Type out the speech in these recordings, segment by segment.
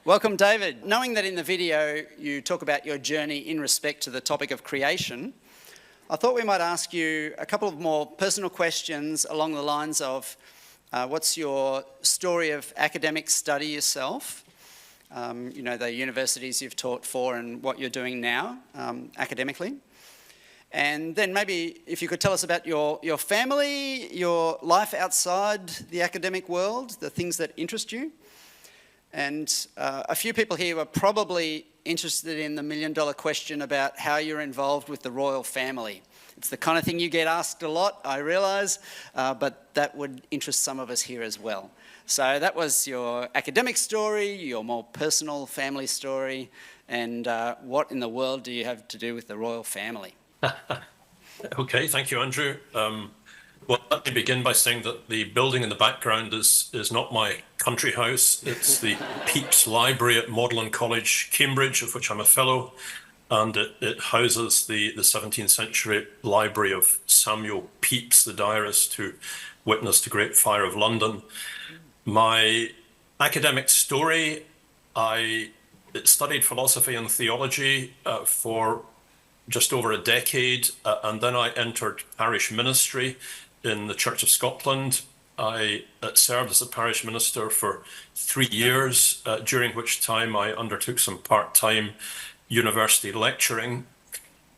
Welcome, David. Knowing that in the video you talk about your journey in respect to the topic of creation, I thought we might ask you a couple of more personal questions along the lines of what's your story of academic study yourself, the universities you've taught for and what you're doing now academically. And then maybe if you could tell us about your family, your life outside the academic world, the things that interest you. And a few people here are probably interested in the million-dollar question about how you're involved with the royal family. It's the kind of thing you get asked a lot, I realise, but that would interest some of us here as well. So that was your academic story, your more personal family story, and what in the world do you have to do with the royal family? Okay, thank you, Andrew. Well, let me begin by saying that the building in the background is not my country house. It's the Pepys Library at Magdalen College, Cambridge, of which I'm a fellow, and it houses the 17th century library of Samuel Pepys, the diarist who witnessed the Great Fire of London. My academic story, I studied philosophy and theology for just over a decade, and then I entered parish ministry in the Church of Scotland. I served as a parish minister for 3 years, during which time I undertook some part-time university lecturing,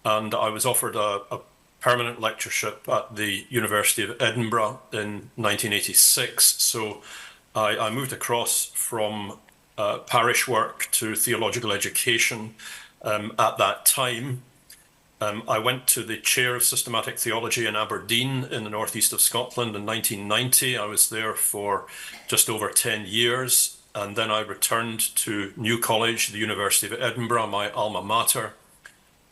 and I was offered a permanent lectureship at the University of Edinburgh in 1986. So I moved across from parish work to theological education at that time. I went to the chair of systematic theology in Aberdeen in the northeast of Scotland in 1990. I was there for just over 10 years, and then I returned to New College, the University of Edinburgh, my alma mater,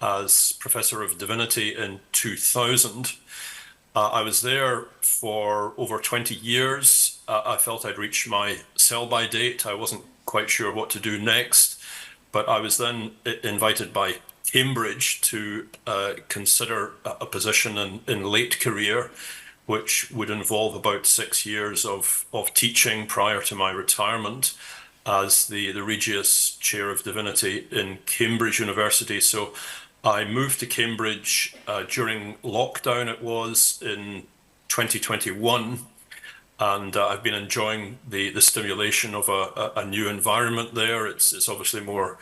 as Professor of Divinity in 2000. I was there for over 20 years. I felt I'd reached my sell-by date. I wasn't quite sure what to do next, but I was then invited by Cambridge to consider a position in late career, which would involve about 6 years of teaching prior to my retirement as the Regius Chair of Divinity in Cambridge University. So I moved to Cambridge during lockdown, it was in 2021, and I've been enjoying the stimulation of a new environment there. It's obviously more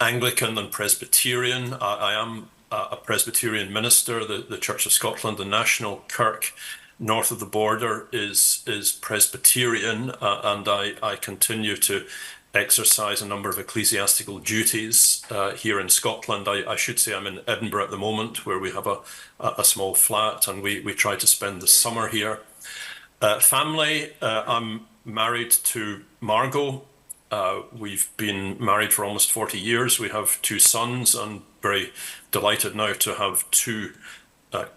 Anglican than Presbyterian. I am a Presbyterian minister. The Church of Scotland, the national kirk north of the border, is Presbyterian, and I continue to exercise a number of ecclesiastical duties here in Scotland. I should say I'm in Edinburgh at the moment, where we have a small flat, and we try to spend the summer here. Family, I'm married to Margot. We've been married for almost 40 years. We have 2 sons, and very delighted now to have 2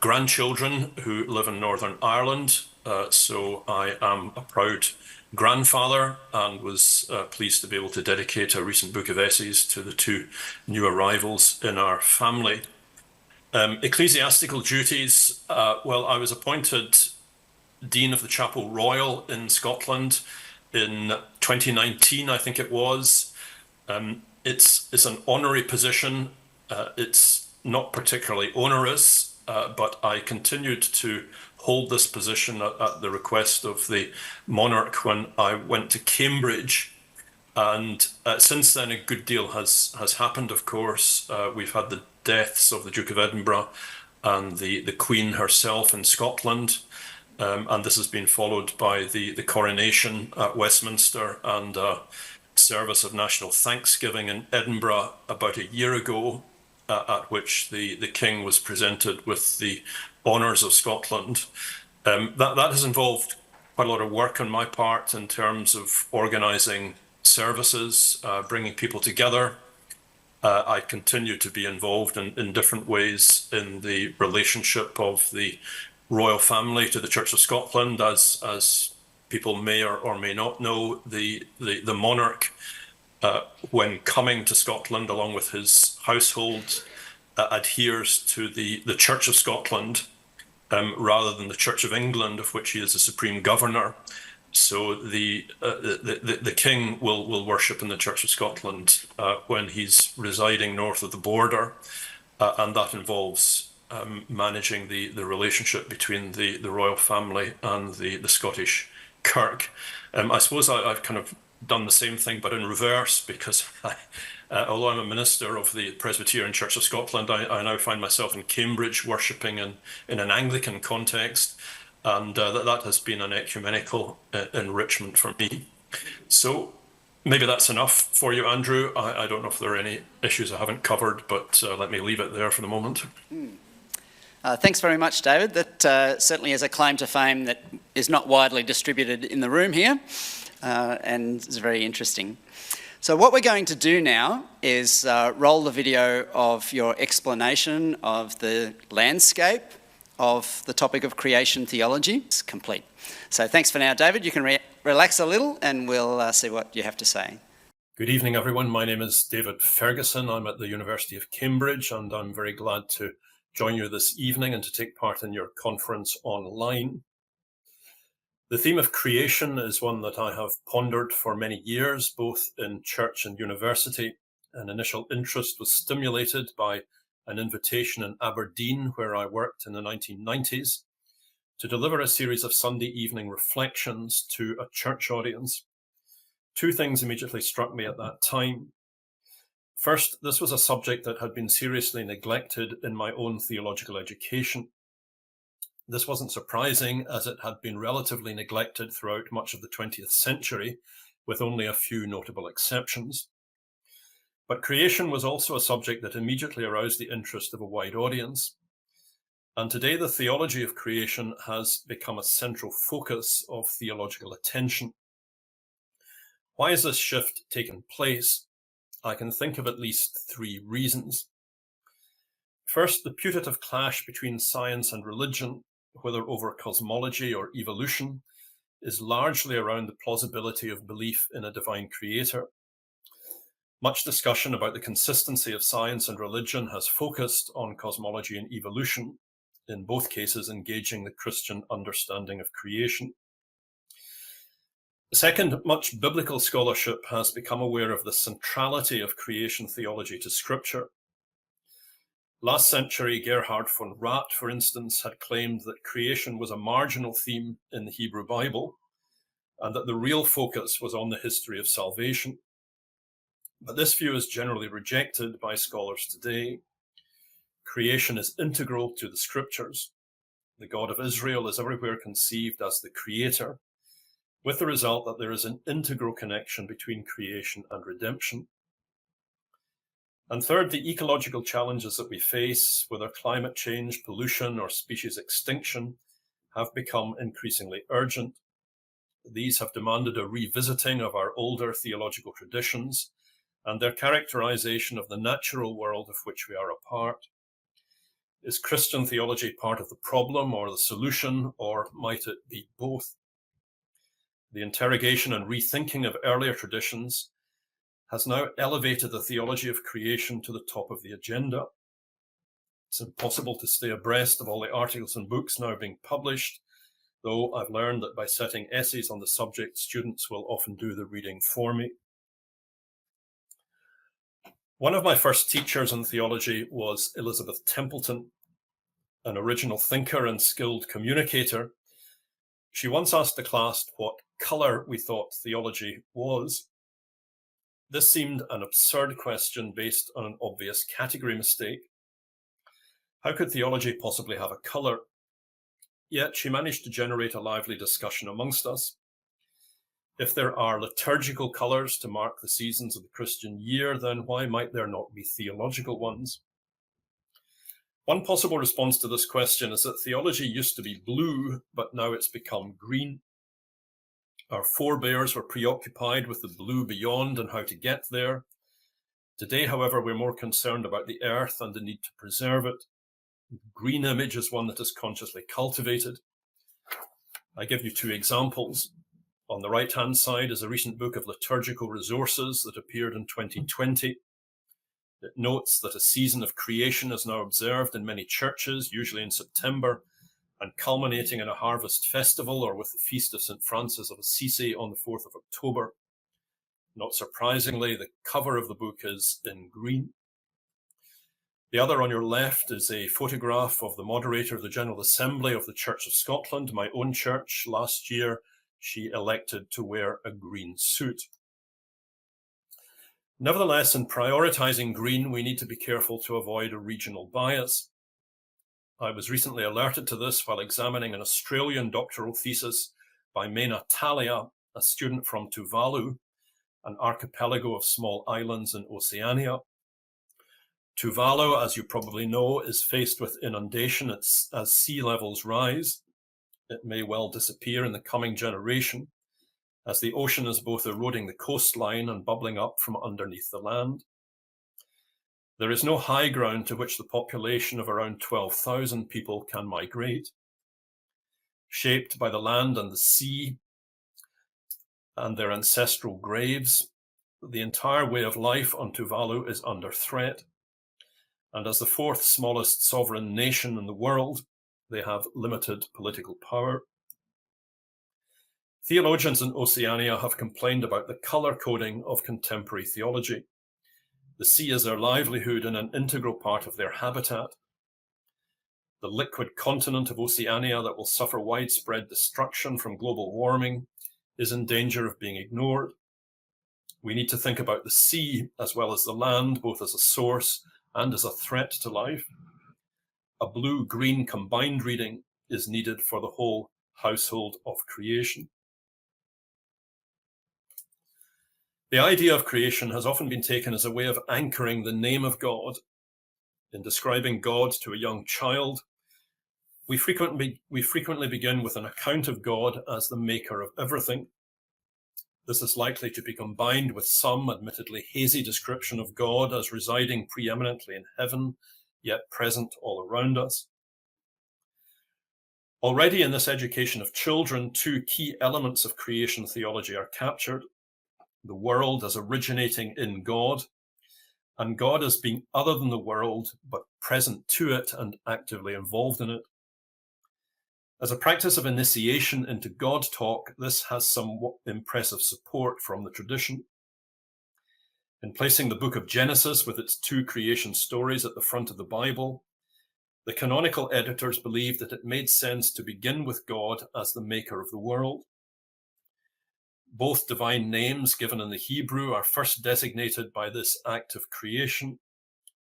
grandchildren who live in Northern Ireland. So I am a proud grandfather, and was pleased to be able to dedicate a recent book of essays to the 2 new arrivals in our family. Ecclesiastical duties, well, I was appointed Dean of the Chapel Royal in Scotland in 2019, I think it was. It's an honorary position. It's not particularly onerous, but I continued to hold this position at the request of the monarch when I went to Cambridge. And since then, a good deal has happened, of course. We've had the deaths of the Duke of Edinburgh and the Queen herself in Scotland. And this has been followed by the coronation at Westminster and a service of national thanksgiving in Edinburgh about a year ago, at which the King was presented with the honours of Scotland. That has involved quite a lot of work on my part in terms of organising services, bringing people together. I continue to be involved in different ways in the relationship of the royal family to the Church of Scotland. As people may or may not know, the monarch, when coming to Scotland along with his household, adheres to the Church of Scotland rather than the Church of England, of which he is the supreme governor. So the king will worship in the Church of Scotland when he's residing north of the border, and that involves managing the relationship between the royal family and the Scottish Kirk. I suppose I've kind of done the same thing, but in reverse, because although I'm a minister of the Presbyterian Church of Scotland, I now find myself in Cambridge worshipping in an Anglican context, and that has been an ecumenical enrichment for me. So maybe that's enough for you, Andrew. I don't know if there are any issues I haven't covered, but let me leave it there for the moment. Thanks very much, David. That certainly is a claim to fame that is not widely distributed in the room here, and it's very interesting. So what we're going to do now is roll the video of your explanation of the landscape of the topic of creation theology. It's complete. So thanks for now, David. You can relax a little and we'll see what you have to say. Good evening, everyone. My name is David Fergusson. I'm at the University of Cambridge, and I'm very glad to join you this evening and to take part in your conference online. The theme of creation is one that I have pondered for many years, both in church and university. An initial interest was stimulated by an invitation in Aberdeen, where I worked in the 1990s, to deliver a series of Sunday evening reflections to a church audience. Two things immediately struck me at that time. First, this was a subject that had been seriously neglected in my own theological education. This wasn't surprising, as it had been relatively neglected throughout much of the 20th century, with only a few notable exceptions. But creation was also a subject that immediately aroused the interest of a wide audience. And today the theology of creation has become a central focus of theological attention. Why has this shift taken place? I can think of at least three reasons. First, the putative clash between science and religion, whether over cosmology or evolution, is largely around the plausibility of belief in a divine creator. Much discussion about the consistency of science and religion has focused on cosmology and evolution, in both cases engaging the Christian understanding of creation. Second, much biblical scholarship has become aware of the centrality of creation theology to Scripture. Last century, Gerhard von Rath, for instance, had claimed that creation was a marginal theme in the Hebrew Bible, and that the real focus was on the history of salvation. But this view is generally rejected by scholars today. Creation is integral to the Scriptures. The God of Israel is everywhere conceived as the creator, with the result that there is an integral connection between creation and redemption. And third, the ecological challenges that we face, whether climate change, pollution, or species extinction, have become increasingly urgent. These have demanded a revisiting of our older theological traditions and their characterization of the natural world of which we are a part. Is Christian theology part of the problem or the solution, or might it be both? The interrogation and rethinking of earlier traditions has now elevated the theology of creation to the top of the agenda. It's impossible to stay abreast of all the articles and books now being published, though I've learned that by setting essays on the subject, students will often do the reading for me. One of my first teachers in theology was Elizabeth Templeton, an original thinker and skilled communicator. She once asked the class what colour we thought theology was. This seemed an absurd question based on an obvious category mistake. How could theology possibly have a colour? Yet she managed to generate a lively discussion amongst us. If there are liturgical colours to mark the seasons of the Christian year, then why might there not be theological ones? One possible response to this question is that theology used to be blue, but now it's become green. Our forebears were preoccupied with the blue beyond and how to get there. Today, however, we're more concerned about the earth and the need to preserve it. The green image is one that is consciously cultivated. I give you two examples. On the right-hand side is a recent book of liturgical resources that appeared in 2020. It notes that a season of creation is now observed in many churches, usually in September, and culminating in a harvest festival or with the feast of St. Francis of Assisi on the 4th of October. Not surprisingly, the cover of the book is in green. The other on your left is a photograph of the moderator of the General Assembly of the Church of Scotland, my own church. Last year, she elected to wear a green suit. Nevertheless, in prioritising green, we need to be careful to avoid a regional bias. I was recently alerted to this while examining an Australian doctoral thesis by Mena Talia, a student from Tuvalu, an archipelago of small islands in Oceania. Tuvalu, as you probably know, is faced with inundation as sea levels rise. It may well disappear in the coming generation, as the ocean is both eroding the coastline and bubbling up from underneath the land. There is no high ground to which the population of around 12,000 people can migrate. Shaped by the land and the sea and their ancestral graves, the entire way of life on Tuvalu is under threat. And as the fourth smallest sovereign nation in the world, they have limited political power. Theologians in Oceania have complained about the colour coding of contemporary theology. The sea is their livelihood and an integral part of their habitat. The liquid continent of Oceania that will suffer widespread destruction from global warming is in danger of being ignored. We need to think about the sea as well as the land, both as a source and as a threat to life. A blue-green combined reading is needed for the whole household of creation. The idea of creation has often been taken as a way of anchoring the name of God. In describing God to a young child, we frequently begin with an account of God as the maker of everything. This is likely to be combined with some admittedly hazy description of God as residing preeminently in heaven, yet present all around us. Already in this education of children, two key elements of creation theology are captured: the world as originating in God, and God as being other than the world, but present to it and actively involved in it. As a practice of initiation into God talk, this has somewhat impressive support from the tradition. In placing the book of Genesis with its two creation stories at the front of the Bible, the canonical editors believed that it made sense to begin with God as the maker of the world. Both divine names given in the Hebrew are first designated by this act of creation,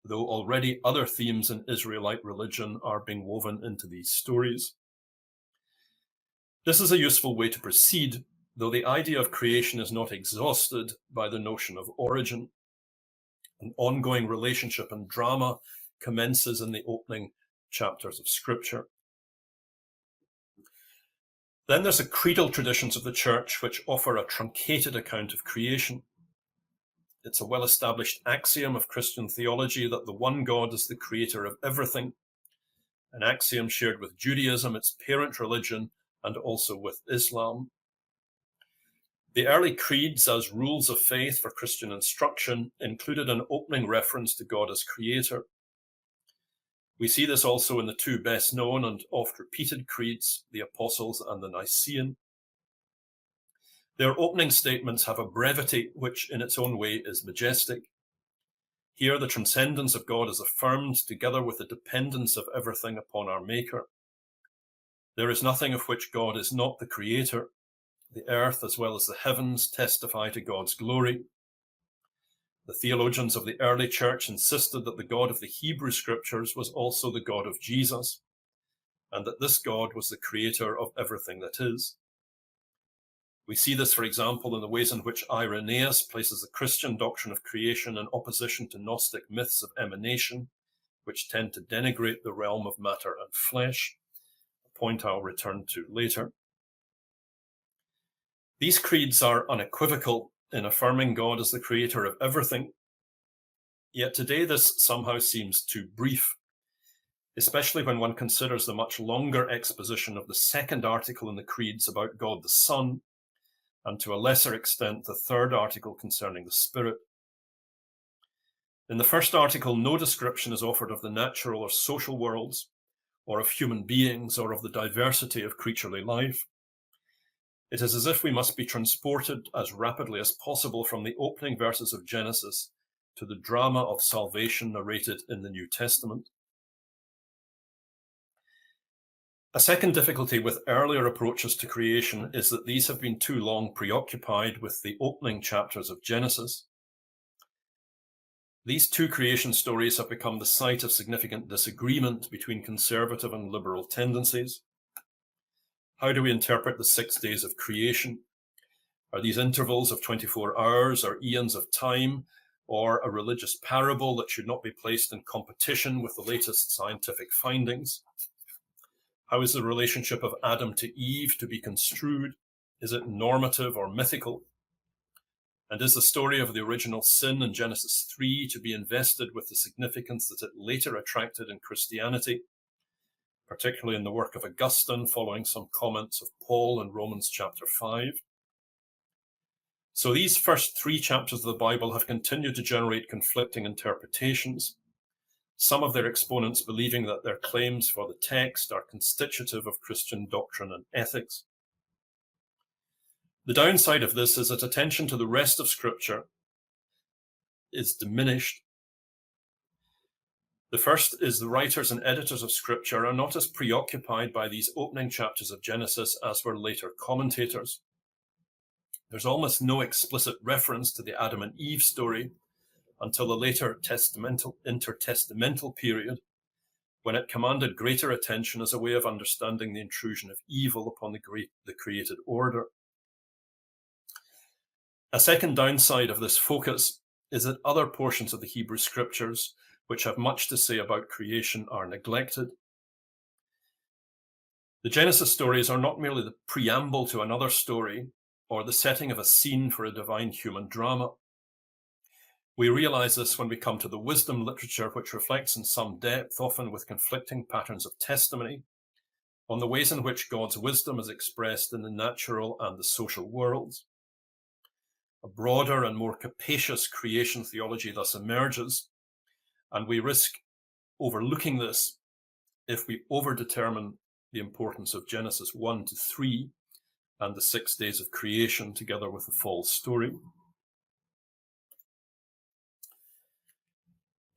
though already other themes in Israelite religion are being woven into these stories. This is a useful way to proceed, though the idea of creation is not exhausted by the notion of origin. An ongoing relationship and drama commences in the opening chapters of Scripture. Then there's the creedal traditions of the Church, which offer a truncated account of creation. It's a well-established axiom of Christian theology that the one God is the creator of everything, an axiom shared with Judaism, its parent religion, and also with Islam. The early creeds as rules of faith for Christian instruction included an opening reference to God as creator. We see this also in the two best known and oft repeated creeds, the Apostles and the Nicene. Their opening statements have a brevity which in its own way is majestic. Here the transcendence of God is affirmed together with the dependence of everything upon our Maker. There is nothing of which God is not the creator. The earth as well as the heavens testify to God's glory. The theologians of the early church insisted that the God of the Hebrew scriptures was also the God of Jesus, and that this God was the creator of everything that is. We see this, for example, in the ways in which Irenaeus places the Christian doctrine of creation in opposition to Gnostic myths of emanation, which tend to denigrate the realm of matter and flesh, a point I'll return to later. These creeds are unequivocal in affirming God as the creator of everything. Yet today this somehow seems too brief, especially when one considers the much longer exposition of the second article in the creeds about God the Son, and to a lesser extent the third article concerning the Spirit. In the first article, no description is offered of the natural or social worlds, or of human beings, or of the diversity of creaturely life. It is as if we must be transported as rapidly as possible from the opening verses of Genesis to the drama of salvation narrated in the New Testament. A second difficulty with earlier approaches to creation is that these have been too long preoccupied with the opening chapters of Genesis. These two creation stories have become the site of significant disagreement between conservative and liberal tendencies. How do we interpret the 6 days of creation? Are these intervals of 24 hours or eons of time, or a religious parable that should not be placed in competition with the latest scientific findings? How is the relationship of Adam to Eve to be construed? Is it normative or mythical? And is the story of the original sin in Genesis 3 to be invested with the significance that it later attracted in Christianity, particularly in the work of Augustine following some comments of Paul in Romans chapter 5? So these first 3 chapters of the Bible have continued to generate conflicting interpretations, some of their exponents believing that their claims for the text are constitutive of Christian doctrine and ethics. The downside of this is that attention to the rest of Scripture is diminished. The first is the writers and editors of Scripture are not as preoccupied by these opening chapters of Genesis as were later commentators. There's almost no explicit reference to the Adam and Eve story until the later intertestamental period, when it commanded greater attention as a way of understanding the intrusion of evil upon the created order. A second downside of this focus is that other portions of the Hebrew Scriptures, which have much to say about creation, are neglected. The Genesis stories are not merely the preamble to another story or the setting of a scene for a divine human drama. We realize this when we come to the wisdom literature, which reflects in some depth, often with conflicting patterns of testimony, on the ways in which God's wisdom is expressed in the natural and the social worlds. A broader and more capacious creation theology thus emerges, and we risk overlooking this if we overdetermine the importance of Genesis 1 to 3 and the 6 days of creation together with the fall story.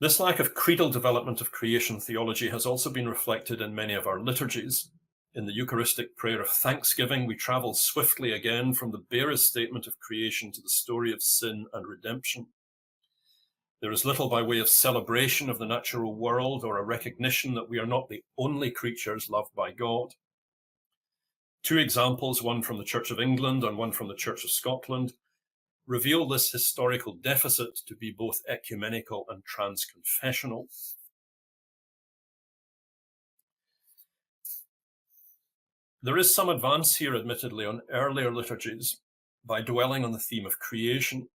This lack of creedal development of creation theology has also been reflected in many of our liturgies. In the Eucharistic prayer of thanksgiving, we travel swiftly again from the barest statement of creation to the story of sin and redemption. There is little by way of celebration of the natural world or a recognition that we are not the only creatures loved by God. 2 examples, one from the Church of England and one from the Church of Scotland, reveal this historical deficit to be both ecumenical and transconfessional. There is some advance here, admittedly, on earlier liturgies by dwelling on the theme of creation,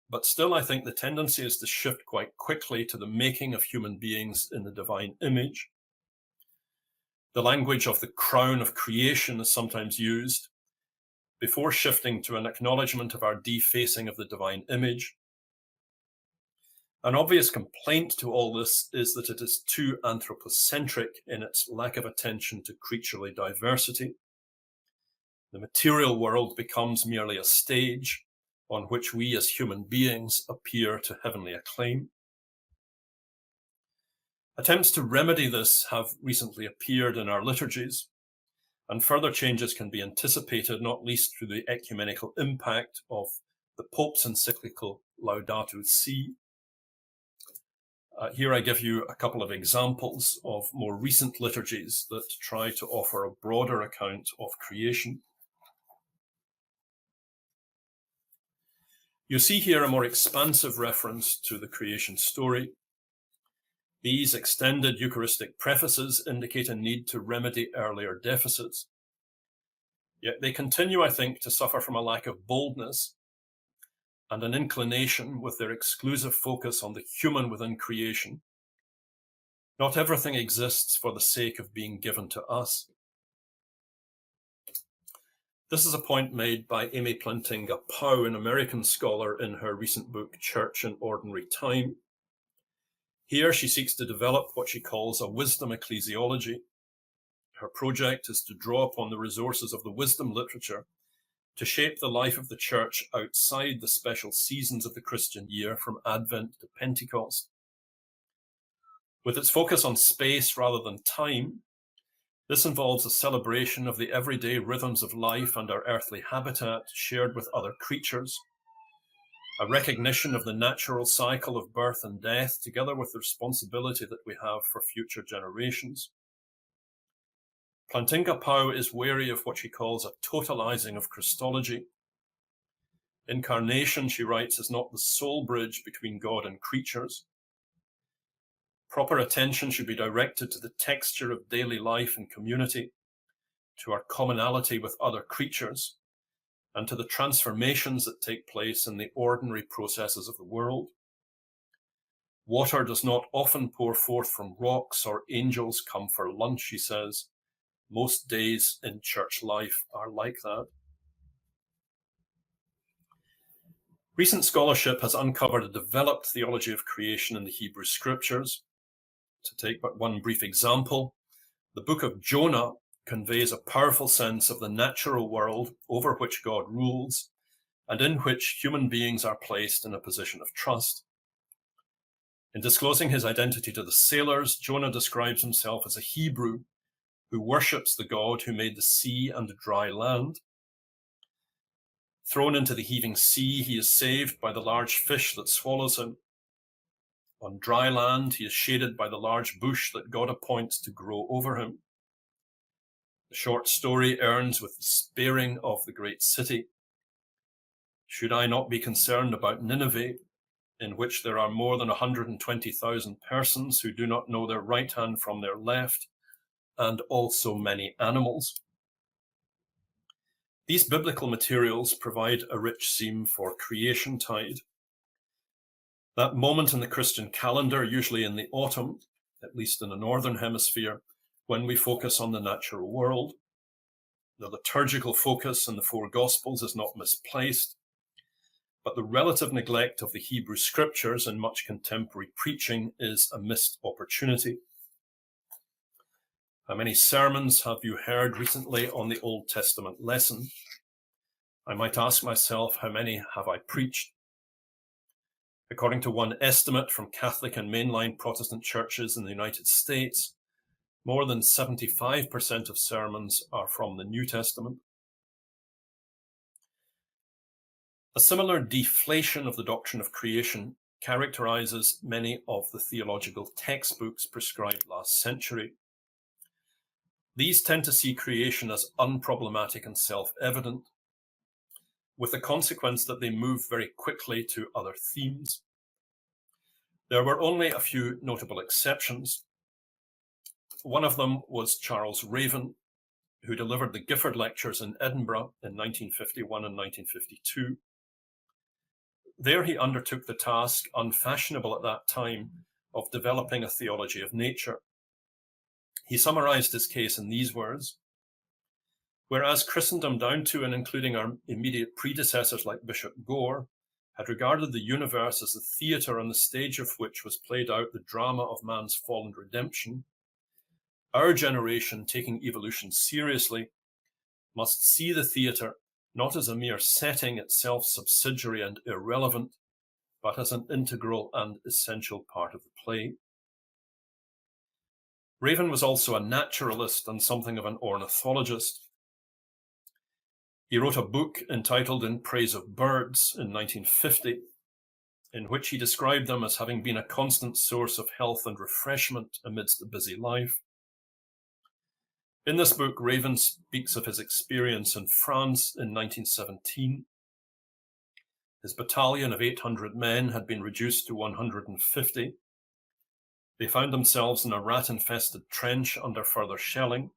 but still I think the tendency is to shift quite quickly to the making of human beings in the divine image. The language of the crown of creation is sometimes used before shifting to an acknowledgement of our defacing of the divine image. An obvious complaint to all this is that it is too anthropocentric in its lack of attention to creaturely diversity. The material world becomes merely a stage on which we as human beings appear to heavenly acclaim. Attempts to remedy this have recently appeared in our liturgies, and further changes can be anticipated, not least through the ecumenical impact of the Pope's encyclical Laudato Si. Here I give you a couple of examples of more recent liturgies that try to offer a broader account of creation. You see here a more expansive reference to the creation story. These extended Eucharistic prefaces indicate a need to remedy earlier deficits. Yet they continue, I think, to suffer from a lack of boldness and an inclination with their exclusive focus on the human within creation. Not everything exists for the sake of being given to us. This is a point made by Amy Plantinga Pow, an American scholar, in her recent book, Church in Ordinary Time. Here she seeks to develop what she calls a wisdom ecclesiology. Her project is to draw upon the resources of the wisdom literature to shape the life of the church outside the special seasons of the Christian year from Advent to Pentecost. With its focus on space rather than time, this involves a celebration of the everyday rhythms of life and our earthly habitat shared with other creatures, a recognition of the natural cycle of birth and death, together with the responsibility that we have for future generations. Plantinga Pau is wary of what she calls a totalizing of Christology. Incarnation, she writes, is not the sole bridge between God and creatures. Proper attention should be directed to the texture of daily life and community, to our commonality with other creatures, and to the transformations that take place in the ordinary processes of the world. Water does not often pour forth from rocks or angels come for lunch, she says. Most days in church life are like that. Recent scholarship has uncovered a developed theology of creation in the Hebrew scriptures. To take but one brief example, the book of Jonah conveys a powerful sense of the natural world over which God rules and in which human beings are placed in a position of trust. In disclosing his identity to the sailors, Jonah describes himself as a Hebrew who worships the God who made the sea and the dry land. Thrown into the heaving sea, he is saved by the large fish that swallows him. On dry land, he is shaded by the large bush that God appoints to grow over him. The short story ends with the sparing of the great city. Should I not be concerned about Nineveh, in which there are more than 120,000 persons who do not know their right hand from their left, and also many animals? These biblical materials provide a rich theme for creation tide. That moment in the Christian calendar, usually in the autumn, at least in the northern hemisphere, when we focus on the natural world. The liturgical focus in the four Gospels is not misplaced, but the relative neglect of the Hebrew scriptures in much contemporary preaching is a missed opportunity. How many sermons have you heard recently on the Old Testament lesson? I might ask myself, how many have I preached? According to one estimate from Catholic and mainline Protestant churches in the United States, more than 75% of sermons are from the New Testament. A similar deflation of the doctrine of creation characterizes many of the theological textbooks prescribed last century. These tend to see creation as unproblematic and self-evident, with the consequence that they move very quickly to other themes. There were only a few notable exceptions. One of them was Charles Raven, who delivered the Gifford Lectures in Edinburgh in 1951 and 1952. There he undertook the task, unfashionable at that time, of developing a theology of nature. He summarized his case in these words: whereas Christendom, down to and including our immediate predecessors like Bishop Gore, had regarded the universe as a theatre on the stage of which was played out the drama of man's fallen redemption, our generation, taking evolution seriously, must see the theatre not as a mere setting itself subsidiary and irrelevant, but as an integral and essential part of the play. Raven was also a naturalist and something of an ornithologist. He wrote a book entitled In Praise of Birds in 1950, in which he described them as having been a constant source of health and refreshment amidst a busy life. In this book, Raven speaks of his experience in France in 1917. His battalion of 800 men had been reduced to 150. They found themselves in a rat-infested trench under further shelling.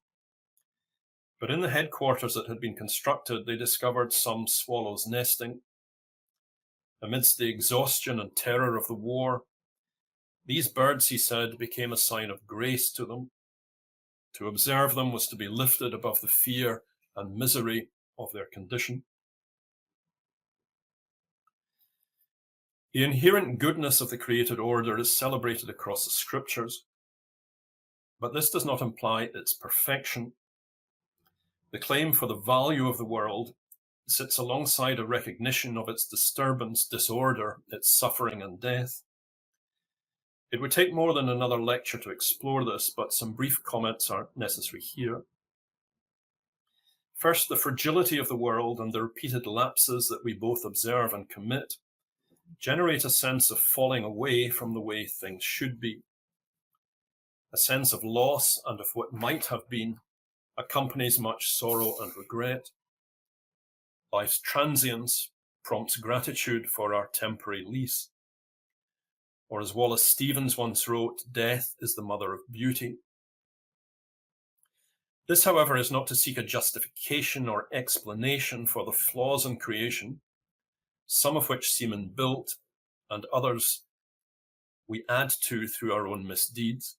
But in the headquarters that had been constructed, they discovered some swallows nesting. Amidst the exhaustion and terror of the war, these birds, he said, became a sign of grace to them. To observe them was to be lifted above the fear and misery of their condition. The inherent goodness of the created order is celebrated across the scriptures, but this does not imply its perfection. The claim for the value of the world sits alongside a recognition of its disturbance, disorder, its suffering and death. It would take more than another lecture to explore this, but some brief comments are necessary here. First, the fragility of the world and the repeated lapses that we both observe and commit generate a sense of falling away from the way things should be. A sense of loss and of what might have been accompanies much sorrow and regret. Life's transience prompts gratitude for our temporary lease. Or as Wallace Stevens once wrote, death is the mother of beauty. This, however, is not to seek a justification or explanation for the flaws in creation, some of which seem inbuilt and others we add to through our own misdeeds.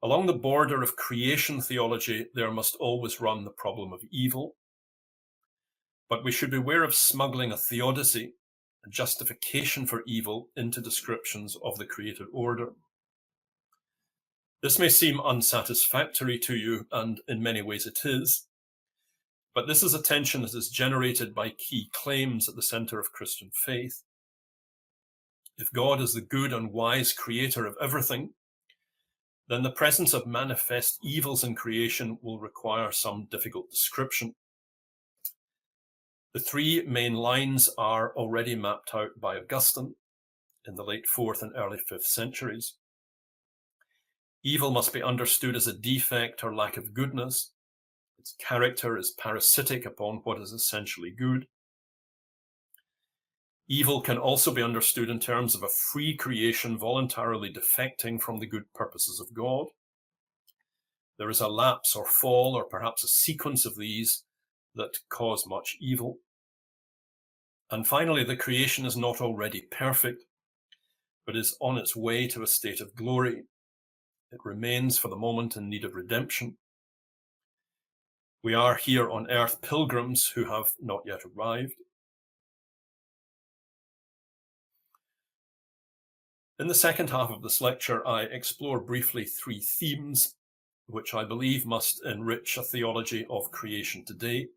Along the border of creation theology, there must always run the problem of evil. But we should beware of smuggling a theodicy, a justification for evil, into descriptions of the created order. This may seem unsatisfactory to you, and in many ways it is, but this is a tension that is generated by key claims at the center of Christian faith. If God is the good and wise creator of everything, then the presence of manifest evils in creation will require some difficult description. The three main lines are already mapped out by Augustine in the late 4th and early 5th centuries. Evil must be understood as a defect or lack of goodness. Its character is parasitic upon what is essentially good. Evil can also be understood in terms of a free creation voluntarily defecting from the good purposes of God. There is a lapse or fall, or perhaps a sequence of these, that cause much evil. And finally, the creation is not already perfect, but is on its way to a state of glory. It remains for the moment in need of redemption. We are here on earth pilgrims who have not yet arrived. In the second half of this lecture, I explore briefly three themes which I believe must enrich a theology of creation today.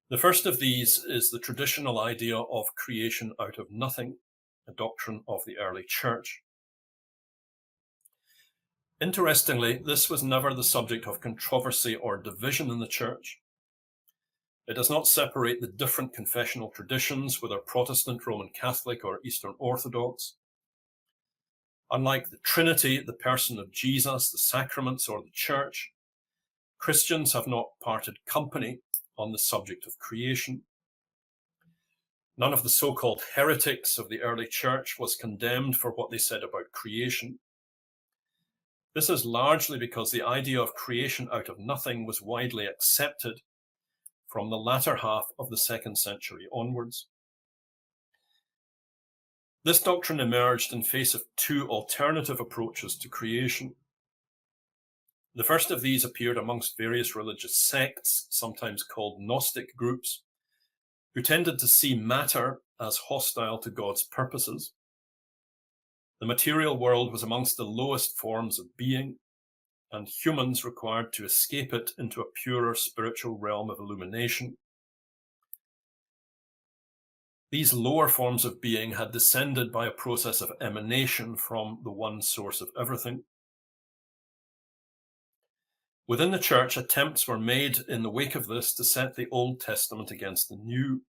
The first of these is the traditional idea of creation out of nothing, a doctrine of the early church. Interestingly, this was never the subject of controversy or division in the church. It does not separate the different confessional traditions, whether Protestant, Roman Catholic, or Eastern Orthodox. Unlike the Trinity, the person of Jesus, the sacraments, or the church, Christians have not parted company on the subject of creation. None of the so-called heretics of the early church was condemned for what they said about creation. This is largely because the idea of creation out of nothing was widely accepted from the latter half of the 2nd century onwards. This doctrine emerged in face of two alternative approaches to creation. The first of these appeared amongst various religious sects, sometimes called Gnostic groups, who tended to see matter as hostile to God's purposes. The material world was amongst the lowest forms of being, and humans required to escape it into a purer spiritual realm of illumination. These lower forms of being had descended by a process of emanation from the one source of everything. Within the church, attempts were made in the wake of this to set the Old Testament against the New.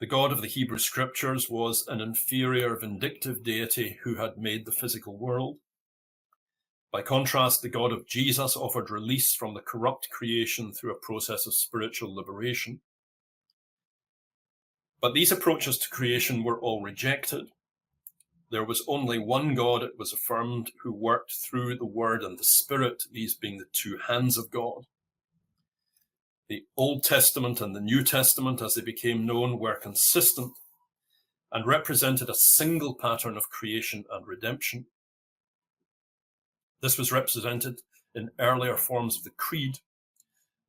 The God of the Hebrew Scriptures was an inferior, vindictive deity who had made the physical world. By contrast, the God of Jesus offered release from the corrupt creation through a process of spiritual liberation. But these approaches to creation were all rejected. There was only one God, it was affirmed, who worked through the Word and the Spirit, these being the two hands of God. The Old Testament and the New Testament, as they became known, were consistent and represented a single pattern of creation and redemption. This was represented in earlier forms of the Creed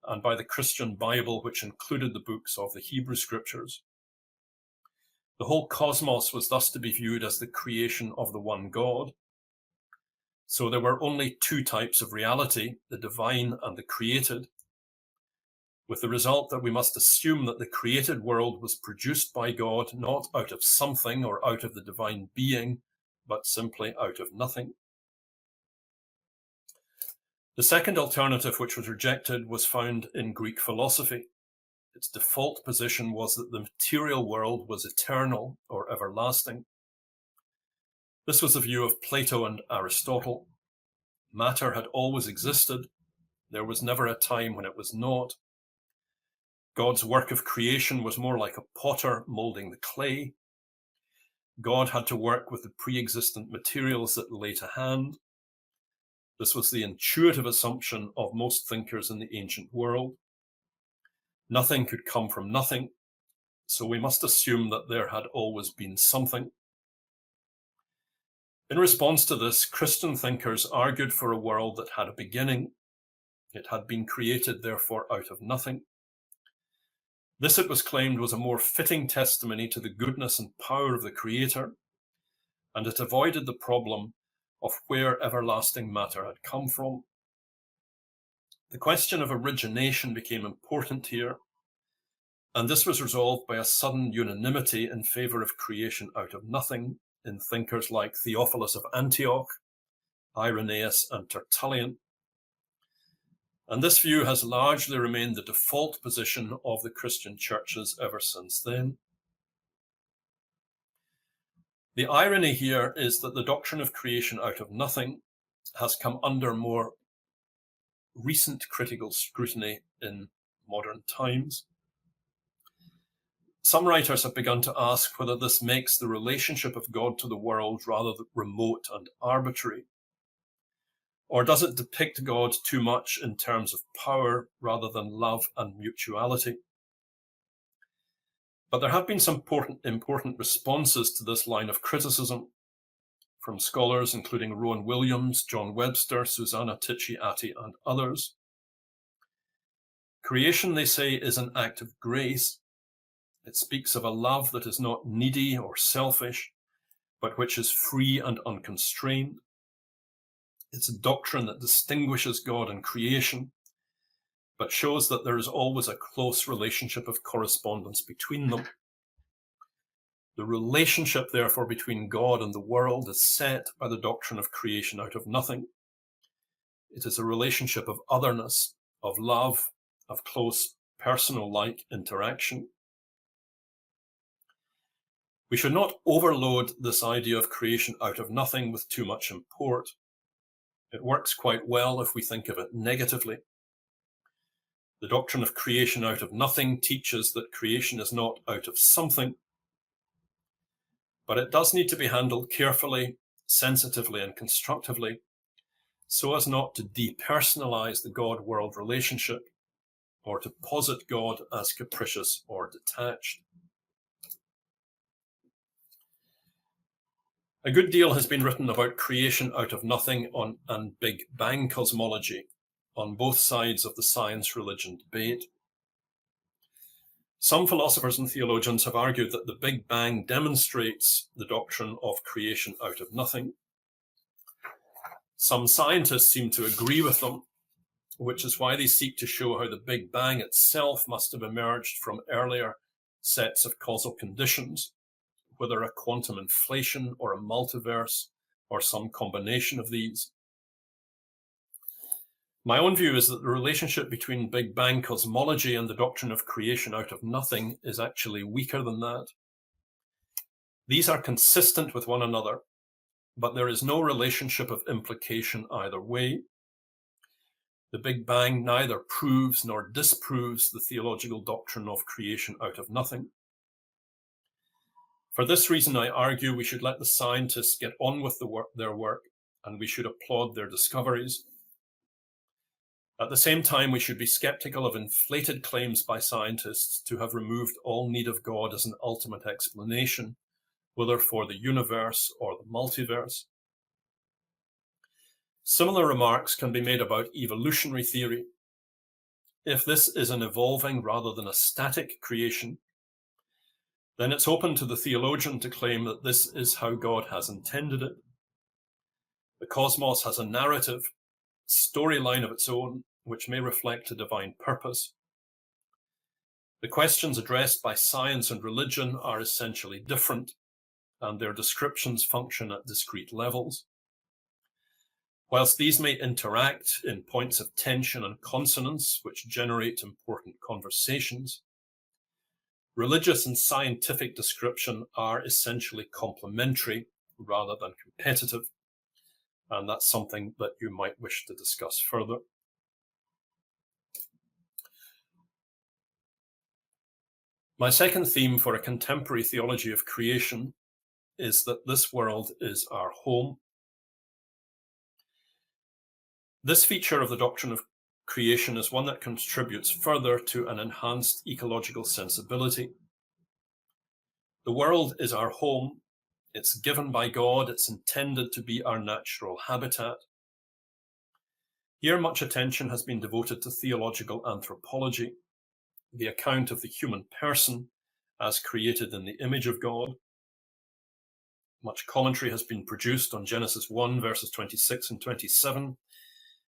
and by the Christian Bible, which included the books of the Hebrew Scriptures. The whole cosmos was thus to be viewed as the creation of the one God. So there were only two types of reality, the divine and the created, with the result that we must assume that the created world was produced by God, not out of something or out of the divine being, but simply out of nothing. The second alternative, which was rejected, was found in Greek philosophy. Its default position was that the material world was eternal or everlasting. This was the view of Plato and Aristotle. Matter had always existed. There was never a time when it was not. God's work of creation was more like a potter molding the clay. God had to work with the pre-existent materials that lay to hand. This was the intuitive assumption of most thinkers in the ancient world. Nothing could come from nothing, so we must assume that there had always been something. In response to this, Christian thinkers argued for a world that had a beginning. It had been created, therefore, out of nothing. This, it was claimed, was a more fitting testimony to the goodness and power of the Creator, and it avoided the problem of where everlasting matter had come from. The question of origination became important here, and this was resolved by a sudden unanimity in favor of creation out of nothing in thinkers like Theophilus of Antioch, Irenaeus, and Tertullian. And this view has largely remained the default position of the Christian churches ever since then. The irony here is that the doctrine of creation out of nothing has come under more recent critical scrutiny in modern times. Some writers have begun to ask whether this makes the relationship of God to the world rather remote and arbitrary. Or does it depict God too much in terms of power rather than love and mutuality? But there have been some important responses to this line of criticism from scholars including Rowan Williams, John Webster, Susanna Tichy-Atty, and others. Creation, they say, is an act of grace. It speaks of a love that is not needy or selfish, but which is free and unconstrained. It's a doctrine that distinguishes God and creation, but shows that there is always a close relationship of correspondence between them. The relationship, therefore, between God and the world is set by the doctrine of creation out of nothing. It is a relationship of otherness, of love, of close personal-like interaction. We should not overload this idea of creation out of nothing with too much import. It works quite well if we think of it negatively. The doctrine of creation out of nothing teaches that creation is not out of something, but it does need to be handled carefully, sensitively, and constructively, so as not to depersonalize the God-world relationship or to posit God as capricious or detached. A good deal has been written about creation out of nothing and Big Bang cosmology on both sides of the science-religion debate. Some philosophers and theologians have argued that the Big Bang demonstrates the doctrine of creation out of nothing. Some scientists seem to agree with them, which is why they seek to show how the Big Bang itself must have emerged from earlier sets of causal conditions, whether a quantum inflation or a multiverse or some combination of these. My own view is that the relationship between Big Bang cosmology and the doctrine of creation out of nothing is actually weaker than that. These are consistent with one another, but there is no relationship of implication either way. The Big Bang neither proves nor disproves the theological doctrine of creation out of nothing. For this reason, I argue we should let the scientists get on with their work, and we should applaud their discoveries. At the same time, we should be skeptical of inflated claims by scientists to have removed all need of God as an ultimate explanation, whether for the universe or the multiverse. Similar remarks can be made about evolutionary theory. If this is an evolving rather than a static creation, then it's open to the theologian to claim that this is how God has intended it. The cosmos has a narrative, storyline of its own, which may reflect a divine purpose. The questions addressed by science and religion are essentially different, and their descriptions function at discrete levels. Whilst these may interact in points of tension and consonance, which generate important conversations, religious and scientific description are essentially complementary rather than competitive, and that's something that you might wish to discuss further. My second theme for a contemporary theology of creation is that this world is our home. This feature of the doctrine of creation is one that contributes further to an enhanced ecological sensibility. The world is our home. It's given by God. It's intended to be our natural habitat. Here, much attention has been devoted to theological anthropology, the account of the human person as created in the image of God. Much commentary has been produced on Genesis 1, verses 26 and 27,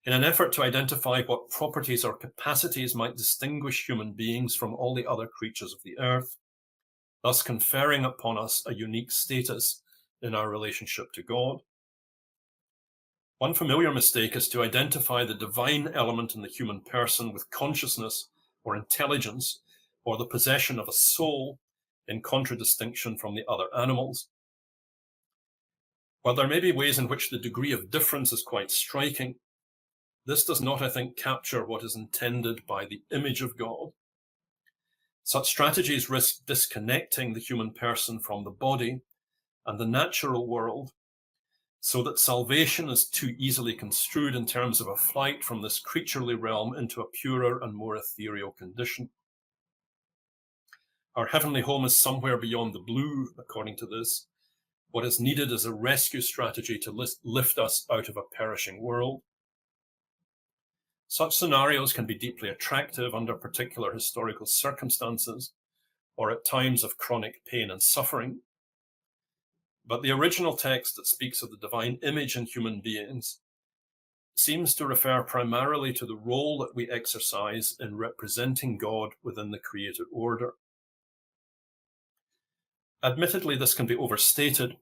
in an effort to identify what properties or capacities might distinguish human beings from all the other creatures of the earth, thus conferring upon us a unique status in our relationship to God. One familiar mistake is to identify the divine element in the human person with consciousness or intelligence or the possession of a soul in contradistinction from the other animals. While there may be ways in which the degree of difference is quite striking, this does not, I think, capture what is intended by the image of God. Such strategies risk disconnecting the human person from the body and the natural world, so that salvation is too easily construed in terms of a flight from this creaturely realm into a purer and more ethereal condition. Our heavenly home is somewhere beyond the blue, according to this. What is needed is a rescue strategy to lift us out of a perishing world. Such scenarios can be deeply attractive under particular historical circumstances or at times of chronic pain and suffering. But the original text that speaks of the divine image in human beings seems to refer primarily to the role that we exercise in representing God within the created order. Admittedly, this can be overstated.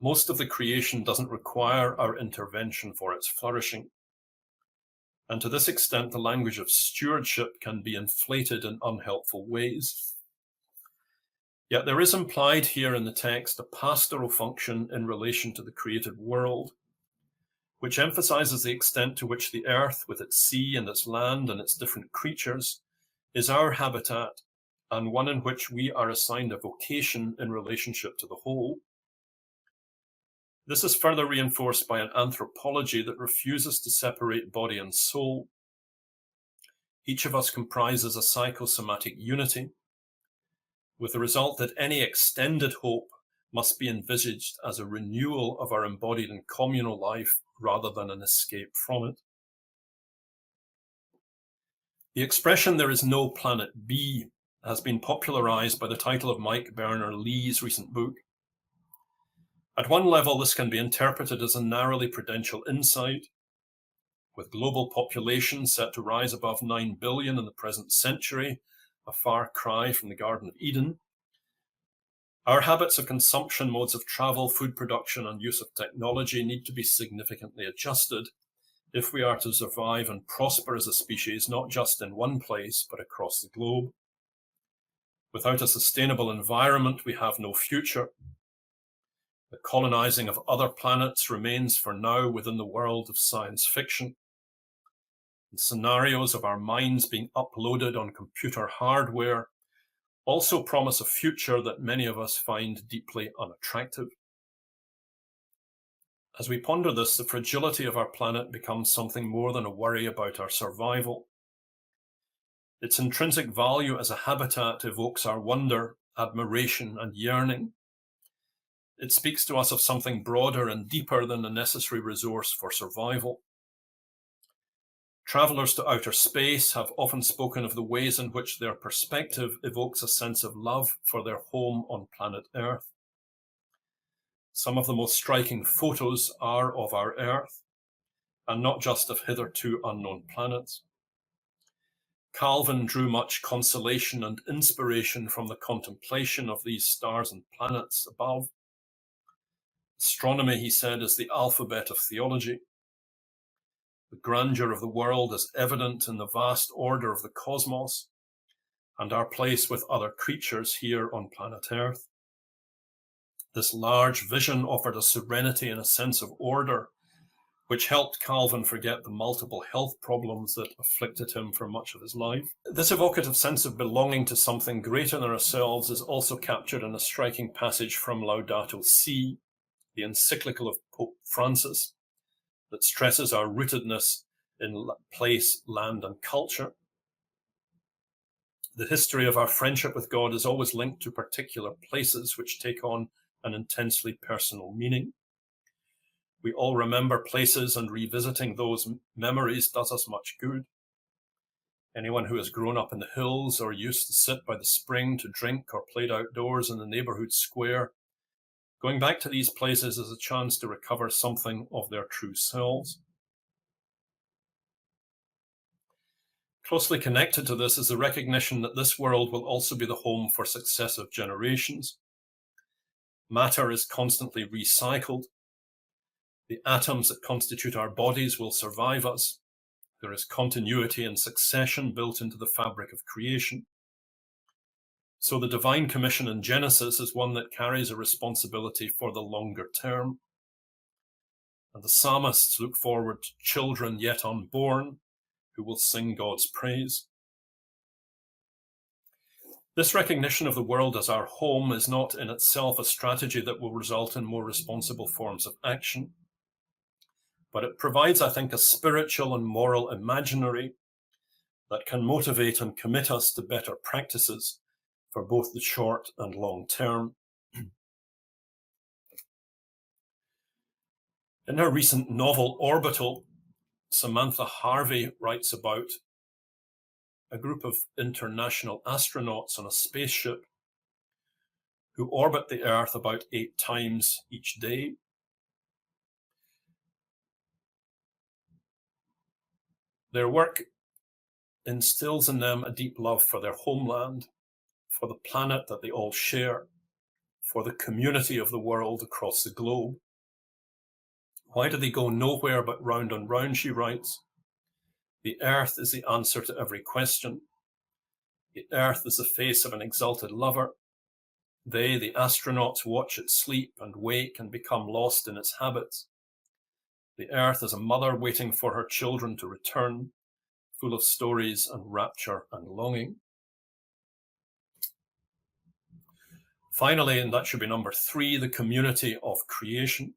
Most of the creation doesn't require our intervention for its flourishing. And to this extent, the language of stewardship can be inflated in unhelpful ways. Yet there is implied here in the text a pastoral function in relation to the created world, which emphasizes the extent to which the earth, with its sea and its land and its different creatures, is our habitat and one in which we are assigned a vocation in relationship to the whole. This is further reinforced by an anthropology that refuses to separate body and soul. Each of us comprises a psychosomatic unity, with the result that any extended hope must be envisaged as a renewal of our embodied and communal life rather than an escape from it. The expression "there is no planet B" has been popularized by the title of Mike Berners-Lee's recent book. At one level, this can be interpreted as a narrowly prudential insight. With global population set to rise above 9 billion in the present century, a far cry from the Garden of Eden, our habits of consumption, modes of travel, food production, and use of technology need to be significantly adjusted if we are to survive and prosper as a species, not just in one place, but across the globe. Without a sustainable environment, we have no future. The colonizing of other planets remains for now within the world of science fiction. And scenarios of our minds being uploaded on computer hardware also promise a future that many of us find deeply unattractive. As we ponder this, the fragility of our planet becomes something more than a worry about our survival. Its intrinsic value as a habitat evokes our wonder, admiration, and yearning. It speaks to us of something broader and deeper than a necessary resource for survival. Travelers to outer space have often spoken of the ways in which their perspective evokes a sense of love for their home on planet Earth. Some of the most striking photos are of our Earth, and not just of hitherto unknown planets. Calvin drew much consolation and inspiration from the contemplation of these stars and planets above. Astronomy, he said, is the alphabet of theology. The grandeur of the world is evident in the vast order of the cosmos and our place with other creatures here on planet Earth. This large vision offered a serenity and a sense of order, which helped Calvin forget the multiple health problems that afflicted him for much of his life. This evocative sense of belonging to something greater than ourselves is also captured in a striking passage from Laudato Si, the encyclical of Pope Francis, that stresses our rootedness in place, land, and culture. The history of our friendship with God is always linked to particular places which take on an intensely personal meaning. We all remember places, and revisiting those memories does us much good. Anyone who has grown up in the hills or used to sit by the spring to drink or played outdoors in the neighborhood square, going back to these places is a chance to recover something of their true selves. Closely connected to this is the recognition that this world will also be the home for successive generations. Matter is constantly recycled. The atoms that constitute our bodies will survive us. There is continuity and succession built into the fabric of creation. So the divine commission in Genesis is one that carries a responsibility for the longer term. And the psalmists look forward to children yet unborn who will sing God's praise. This recognition of the world as our home is not in itself a strategy that will result in more responsible forms of action, but it provides, I think, a spiritual and moral imaginary that can motivate and commit us to better practices for both the short and long term. In her recent novel, Orbital, Samantha Harvey writes about a group of international astronauts on a spaceship who orbit the Earth about 8 times each day. Their work instills in them a deep love for their homeland, for the planet that they all share, for the community of the world across the globe. Why do they go nowhere but round and round, she writes. The Earth is the answer to every question. The Earth is the face of an exalted lover. They, the astronauts, watch it sleep and wake and become lost in its habits. The Earth is a mother waiting for her children to return, full of stories and rapture and longing. Finally, and that should be number 3, the community of creation.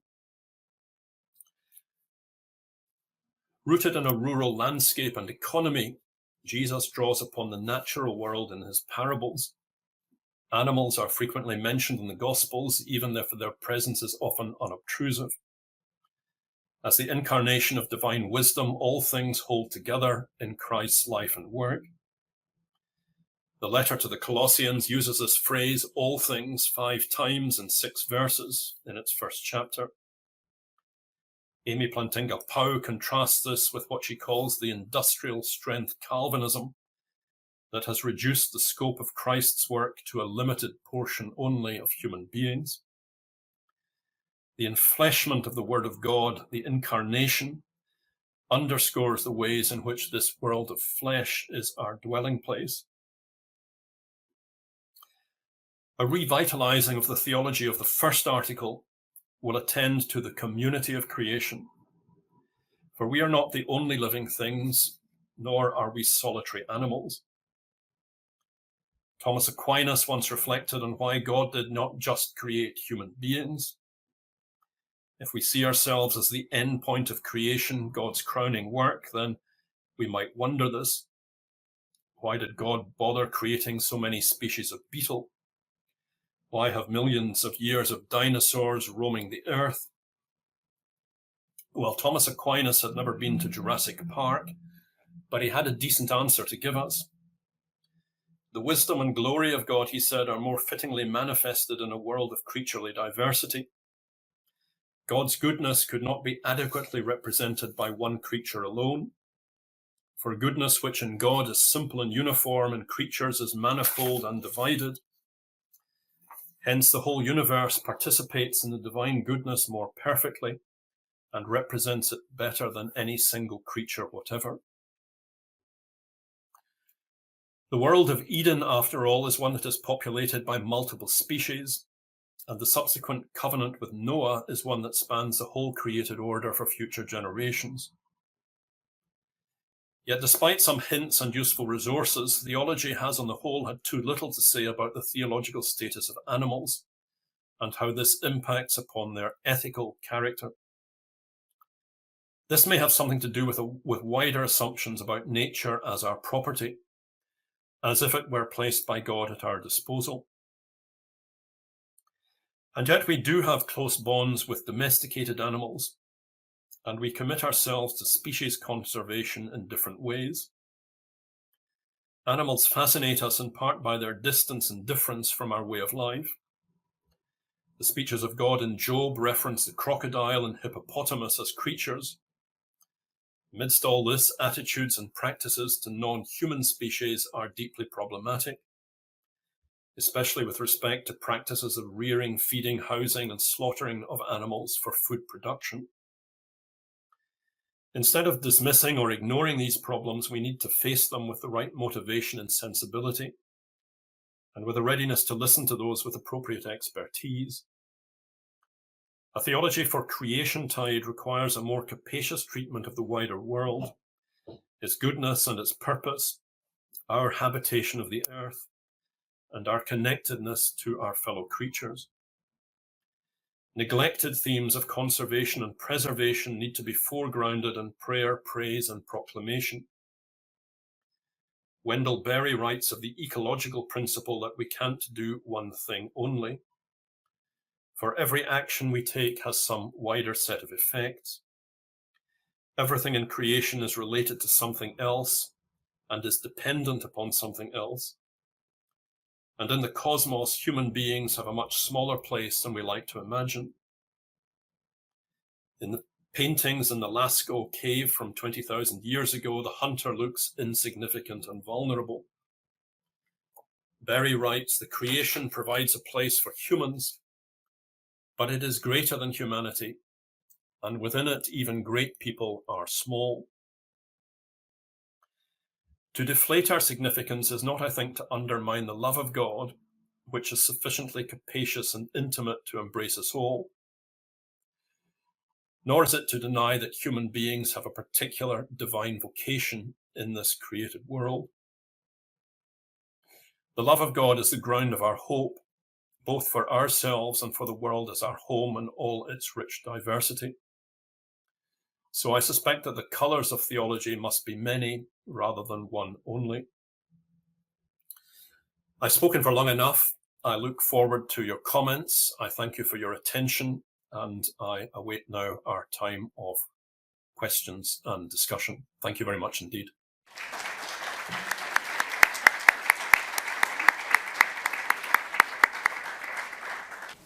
Rooted in a rural landscape and economy, Jesus draws upon the natural world in his parables. Animals are frequently mentioned in the Gospels, even if their presence is often unobtrusive. As the incarnation of divine wisdom, all things hold together in Christ's life and work. The letter to the Colossians uses this phrase, all things, 5 times in 6 verses in its first chapter. Amy Plantinga Pau contrasts this with what she calls the industrial strength Calvinism that has reduced the scope of Christ's work to a limited portion only of human beings. The enfleshment of the Word of God, the incarnation, underscores the ways in which this world of flesh is our dwelling place. A revitalizing of the theology of the first article will attend to the community of creation. For we are not the only living things, nor are we solitary animals. Thomas Aquinas once reflected on why God did not just create human beings. If we see ourselves as the end point of creation, God's crowning work, then we might wonder this. Why did God bother creating so many species of beetle? Why have millions of years of dinosaurs roaming the earth? Well, Thomas Aquinas had never been to Jurassic Park, but he had a decent answer to give us. The wisdom and glory of God, he said, are more fittingly manifested in a world of creaturely diversity. God's goodness could not be adequately represented by one creature alone. For goodness which in God is simple and uniform, in creatures is manifold and divided. Hence the whole universe participates in the divine goodness more perfectly and represents it better than any single creature whatever. The world of Eden, after all, is one that is populated by multiple species, and the subsequent covenant with Noah is one that spans the whole created order for future generations. Yet despite some hints and useful resources, theology has on the whole had too little to say about the theological status of animals and how this impacts upon their ethical character. This may have something to do with wider assumptions about nature as our property, as if it were placed by God at our disposal. And yet we do have close bonds with domesticated animals, and we commit ourselves to species conservation in different ways. Animals fascinate us in part by their distance and difference from our way of life. The speeches of God in Job reference the crocodile and hippopotamus as creatures. Amidst all this, attitudes and practices to non-human species are deeply problematic, especially with respect to practices of rearing, feeding, housing, and slaughtering of animals for food production. Instead of dismissing or ignoring these problems, we need to face them with the right motivation and sensibility, and with a readiness to listen to those with appropriate expertise. A theology for creation-tide requires a more capacious treatment of the wider world, its goodness and its purpose, our habitation of the earth, and our connectedness to our fellow creatures. Neglected themes of conservation and preservation need to be foregrounded in prayer, praise, and proclamation. Wendell Berry writes of the ecological principle that we can't do one thing only. For every action we take has some wider set of effects. Everything in creation is related to something else and is dependent upon something else. And in the cosmos, human beings have a much smaller place than we like to imagine. In the paintings in the Lascaux cave from 20,000 years ago, the hunter looks insignificant and vulnerable. Berry writes, the creation provides a place for humans, but it is greater than humanity, and within it, even great people are small. To deflate our significance is not, I think, to undermine the love of God, which is sufficiently capacious and intimate to embrace us all. Nor is it to deny that human beings have a particular divine vocation in this created world. The love of God is the ground of our hope, both for ourselves and for the world as our home and all its rich diversity. So I suspect that the colours of theology must be many rather than one only. I've spoken for long enough. I look forward to your comments. I thank you for your attention, and I await now our time of questions and discussion. Thank you very much indeed.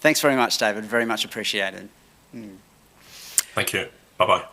Thanks very much, David. Very much appreciated. Thank you. Bye-bye.